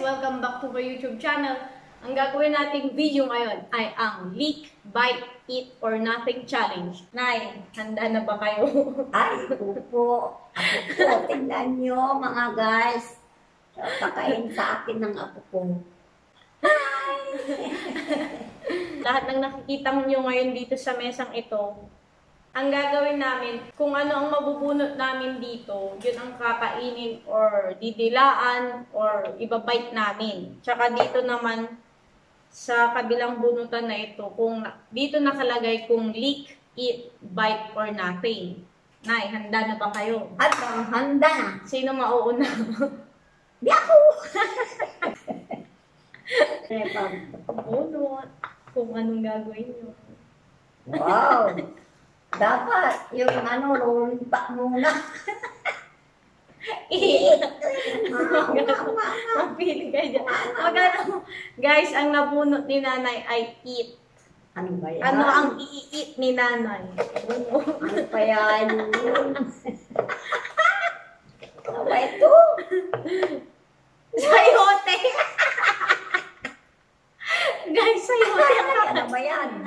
Welcome back to my YouTube channel. Ang gagawin nating video ngayon ay ang Lick, Bite, Eat, or Nothing Challenge. Nay, handa na ba kayo? Ay, po. Ako po, tingnan nyo mga guys. Pakain sa akin ng apo ko. Lahat ng nakikita nyo ngayon dito sa mesang ito, ang gagawin namin, kung ano ang mabubunot namin dito, yun ang kakainin or didilaan or ibabite namin. Tsaka dito naman, sa kabilang bunutan na ito, kung dito nakalagay kung lick, eat, bite, or nothing. Nay, handa na ba kayo? At handa na. Sino mauuna? Di ako. Bunot. Kung anong gagawin nyo. Wow. Dapat yung roll pa muna. Mapili kayo dyan. Guys, ang nabunot ni nanay ay eat. Ano ba yan? Ano ang i-eat ni nanay? Ano pa yan? Ano ba ito? Sayote! Guys, sayote! Ano ba yan?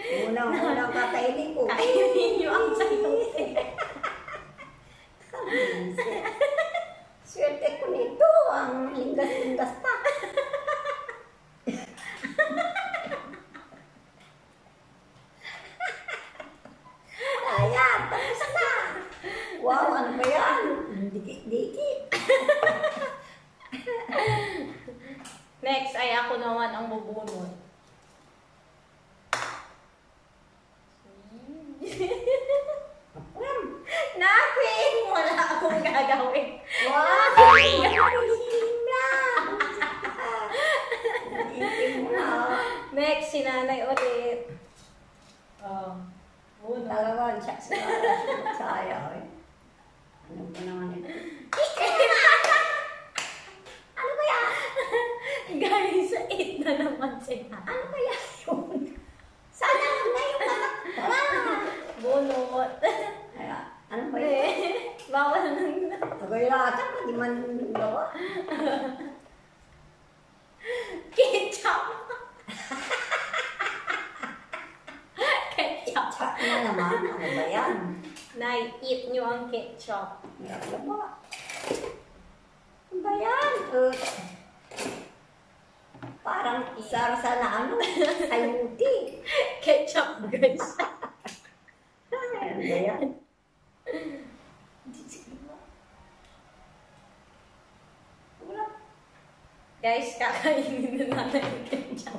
Unang kakainin ko. Kainin nyo ang sayote. Swerte ko nito. Ang linggas-linggas pa. Ayan, tapos na. Wow, ano ba yan? Dikit-dikit. Next ay ako naman ang bubunot. Nothing! Wala akong gagawin. Wow! Next, si nanay ulit. Bunot. Talagang siya saya. Ano ba naman ito? Ano ba yan? Guys, eat na naman sila. Ano ba yan? Sana na yung anak ko. Bunot. Ano ba yan? Bawal nang Tagaylatan, hindi man gawa. ketchup. Ketchup. Tsak na naman. Ano ba yan? Nay, eat nyo ang ketchup. Ano ba? Ano ba yan? Parang isa-rasa na ano. Ayuti. Ketchup, guys. Ano ba yan? Guys, kakainin na natin yung ketchup.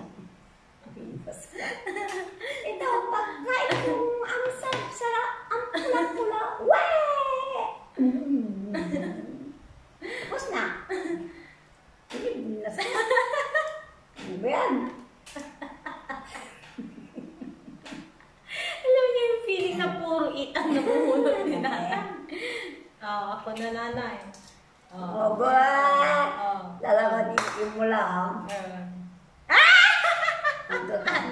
Ito, pagkain yung ang sarap-sarap, ang pula-pula. Weh! Tapos na. Ano ba yan? Alam niyo yung feeling na puro eat ang nabuhulot ni nanay. Ako na nanay. Oh, ba? Lalaman din mo lang.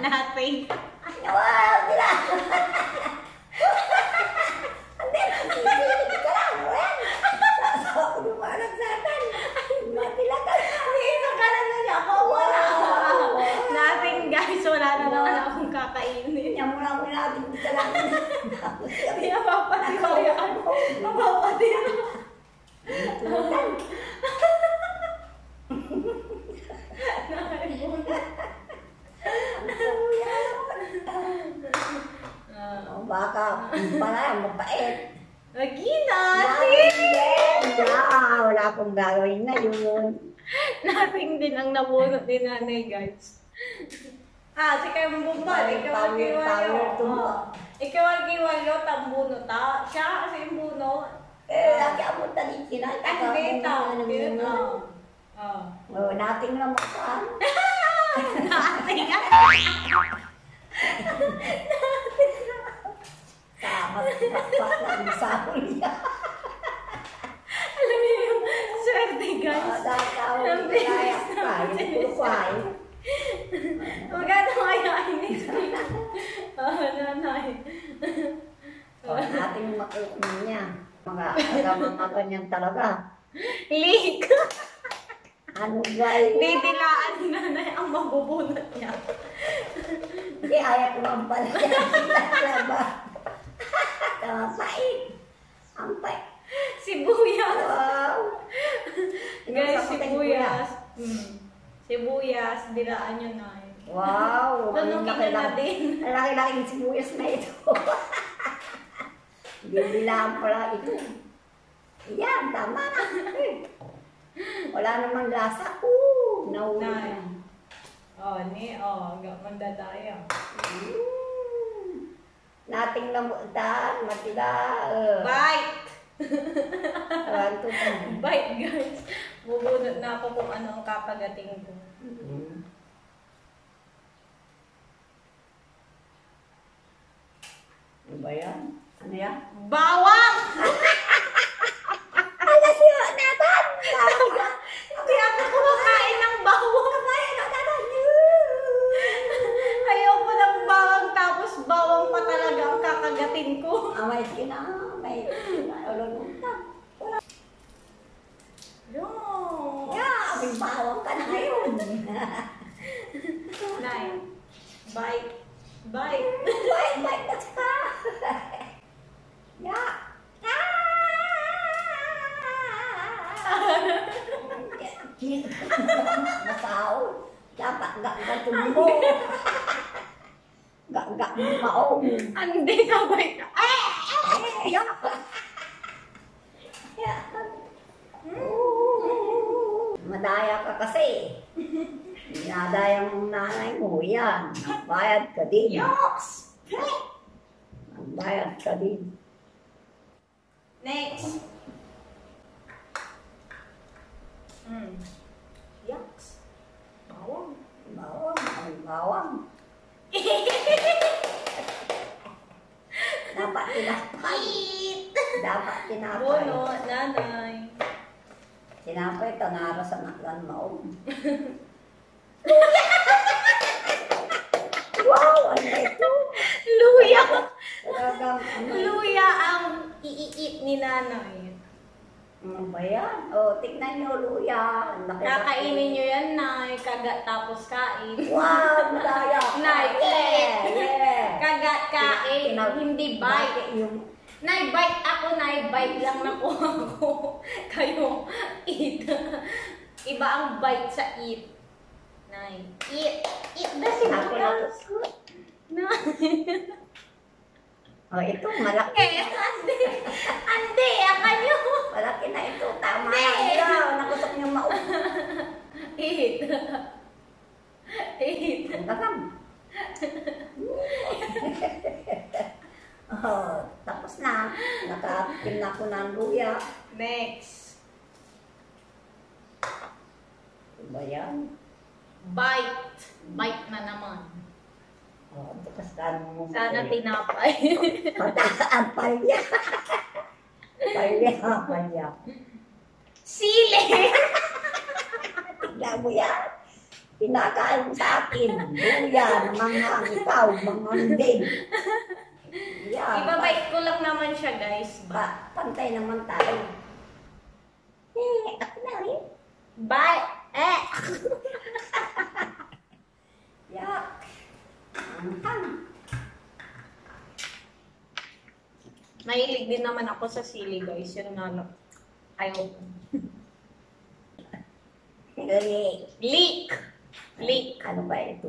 Nothing. Wow, bila! Hindi, nasisilip ka lang. Sasa ako dumanag sa akin. Matila ka lang. Ito ka lang na niya ako. Nothing, guys. Wala na naman akong kakainin. Yan mo lang natin dito lang. Hindi na papatiyaan. Mapapatiyaan. Tulutan. Baka pala mabait. Lagi na! Wala akong gagawin na yun. Nothing din ang nabunot ni nanay, guys. Si Kayong Bumbal, ikaw ang kiwayo. Ikaw ang kiwayo, tambunot ha. Siya kasi yung bunot. Lagi ako talit sila. Hindi, Nating lang makaan. Nothing. Sama-sama lang sa niya. Alam niyo yung swerte, guys. Ang bilis natin. Maganda kayain ni nanay. Nating makukunin niya. Mga ganyan talaga. Lick. Ano ba yun? Didilaan ni nanay ang mabubunot niya. Hindi, ayaw ko ang pala. Laba. Pait. Ang pait. Sibuyas. Wow. Guys, sibuyas. Sibuyas, dilaan nyo na. Wow. Tunukin nyo na din. Ang laki-laking sibuyas na ito. Bibilaan pala ito. Yan, tama na. Wala namang lasa. Nahuli na. Mandadaya. Nating lamutan, matila. Bite! Aranto na. Bite, guys. Bubunot na ako kung ano ang kakagating ko. Ano ba yan? Ano yan? Bawang! Alas yun! Naban! Hindi ako kumakain ng bawang. Kumain na naban! Ayoko ng bawang tapos bawang pa talaga ang kakagatin ko. May skin na. May skin na. May bawang ka na ngayon. Nay, bite. Bite. Bite na ka. Ya. Masaw. Dapat gak-gatun mo. Gak-gak mo maong. Hindi ka bite. Ya. Madaya ka kasi. Dinadaya mong nanay mo, yan. Bayad ka din. Yoks! Bayad ka din. Next. Yoks. Bawang. Bawang, ang bawang. Dapat tinapay. Dapat tinapay. Bono, nanay. Tinapay, tanara sa naklan maong. Wow, ano ito? Luya! Talagang ano. Luya ang i-eat ni nanay. Ano ba yan? O, tignan nyo, luya. Ang laki-laki. Kakainin nyo yan, nay. Kagat tapos kain. Wow, madaya. Nay, eat. Yeah. Kagat, kain. Hindi bite. Bakit yung Nay, bite ako, nay. Bite lang nakuha ko. Kayo, eat. Iba ang bite sa eat. Nay, eat. Eat na si Bukas. Nay. oh, ito, malaki. Ande. Ande, akanyo. Malaki na ito. Tama Hindi. na. Nakusok niyo maong. Eat. Eat. Ang gagam. Oh, tapos na. Nakatikim na ako ng luya. Next. Ano ba yan? Bite. Bite na naman. Oh, bukas ka mo. Sana tinapay. Pataan palya. Palya. Sili! Tignan mo yan. Pinakain mo sa akin. Luya, mga ikaw, mga din. Yan. Ibabite ko lang naman siya, guys. Pantay naman tayo. Ako na rin. Bite! Yak. Antang. Mahilig din naman ako sa sili, guys. Yun nga lang. Ayoko. Leek! Leek. Ano ba ito?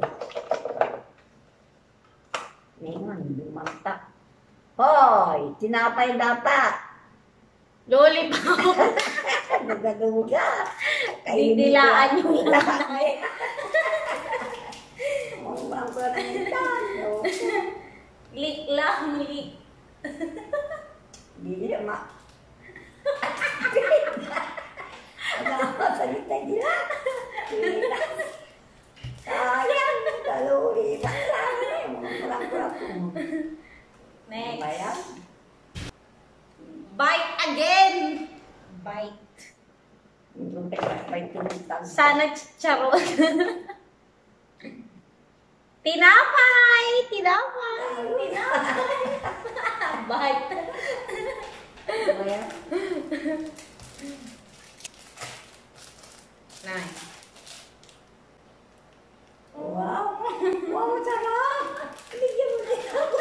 Ngayon, lumamtak. Hoy! Tinapay dapat. Lollipop! Nagaduga. Didilaan yung nanay. Mawang ko na yung Leek lang, leek. Hindi ma. Ano salita nila? Sayang, kalori. Sayang, mga kurang-kurang po. Next. Ba yan? Bite again! Bite. Yung teka-bite tinutang. Sana charot. Tinapay! Tinapay! Tinapay! Bite. Ano ba yan? Nay. Wow! Wow, sarap! Bigyan mo din ako.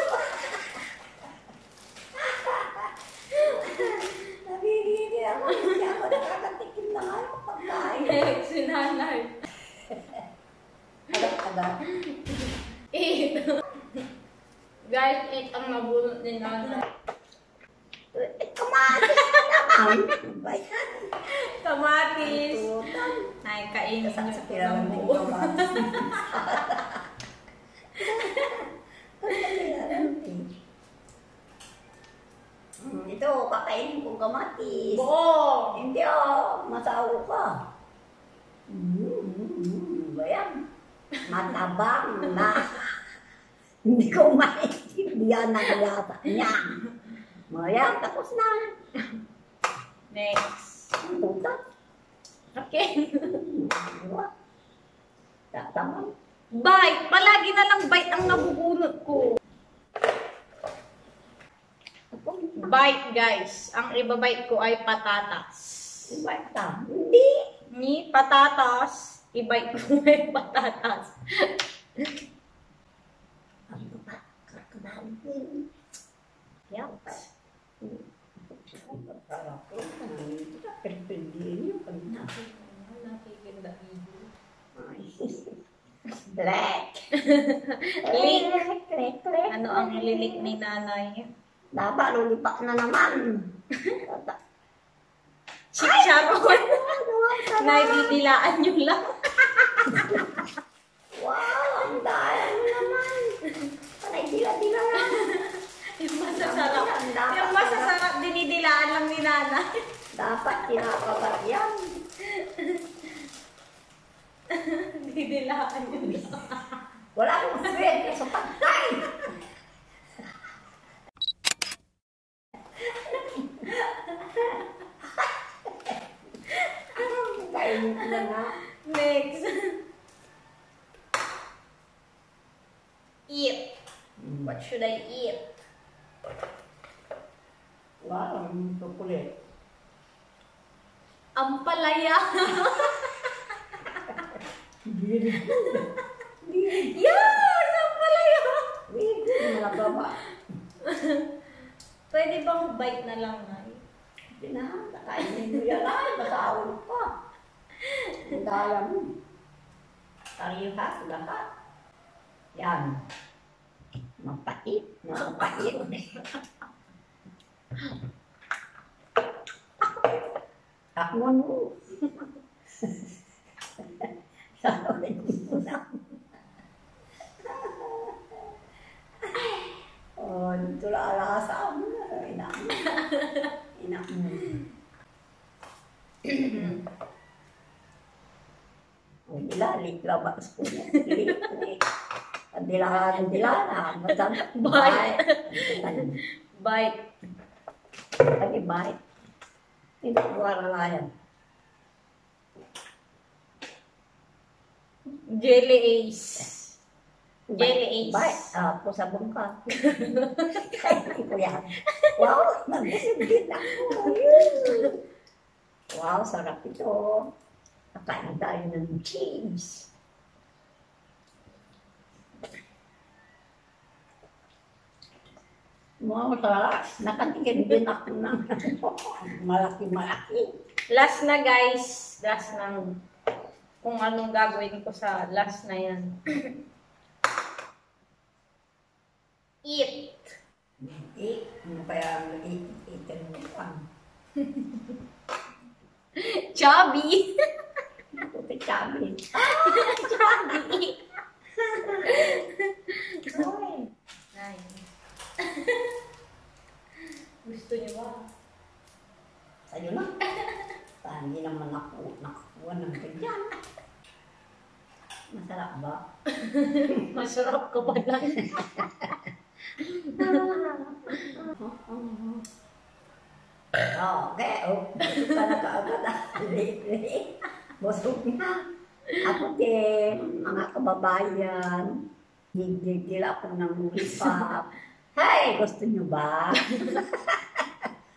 Nabibili ako. Hindi ako nakakatikim na nga yung pagkain. Next, si nanay. Agad-agad. 8. Guys, 8 ang nabunot ni nanay. Kamatis na naman. Bayan. Kamatis. Tutan. Nay, kainin Sa niyo po piralan ng ng buo. kamatis. Ito, kakainin kong kamatis. Buo. Hindi masawo ka. Bayan. Matabang na. Hindi ko maintindihan ang lata niya. Bayan, tapos na. Next. Tutan. Okay. Tatamang. Bite. Palagi na lang bite ang nabubunot ko. Bite, guys. Ang ibabite ko ay patatas. Bata. Hindi. Ni patatas. I-bite ko ay patatas. Ano ba? Kakabawin. Yuck. Black. Lick. Click. Ano ang lilik ni nanay? Dapat lulipak na naman. Chicharon. Naididilaan nyo lang. Wow, ang daya mo naman. Panay dila-dila lang. Yung masasarap. Yung masasarap, dinidilaan lang ni nanay. Dapat kinakagat yan. Didilaan nyo lang. Wala akong swerte sa pagkain. Kainin ko na nga. Next. Eat. What should I eat? Wow, ang chocolate. Ampalaya. Very good. Yes! Ampalaya! Very good, mga baba. Pwede bang bite na lang, Nay? Hindi na, nakainin mo yan ay, masawin pa. Ang dala mo. Tariha, lahat. Yan. Mapait, mapait. Takmon mo. Sawin mo na. Oh, dito lang alasa mo na. Inak mo. Inak mo. Oh, dilalik labas ko. Dilik. Dilaan. Bite. Bite. Lagi bite. Hindi ko aralayan. Jelly Ace. Jelly Ace. Bite. Pusabong ka. Kaya ko yan. Wow, nag-isip din ako. Wow, sarap ito. Nakain tayo ng cheese. Wow, sarap. Nakatingin din ako ng malaki-malaki. Last na, guys. Last na. Kung anong gagawin ko sa last na yan. Eat. Ano kaya ang itin mo pa? Chubby. Puti chubby. Chubby. Oy. Nice. Gusto niyo ba? Sa'yo na. Hindi naman nakakuha ng ganyan. Masarap ba? Masarap ka ba lang? Okay, busog ka na kaagad. Late. Busog na. Ako din, mga kababayan, higil ako ng lollipop. Hey, gusto nyo ba?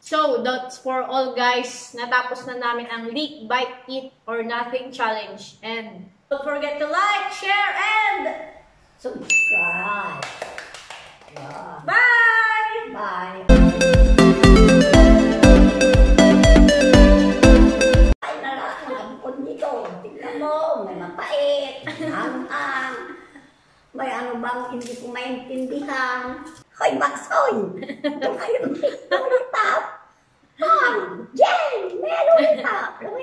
So, that's for all guys. Natapos na namin ang Leak, Bite, Eat, or Nothing Challenge. And don't forget to like, share, and subscribe. Yeah. bye! Bye. Ay, nalakalampon dito. Tignan mo, may mapait, ang may ano bang hindi ko maintindihan. Hoy, Baksoy! Ito kayo dito, tap! Jane! Meron tap! Ano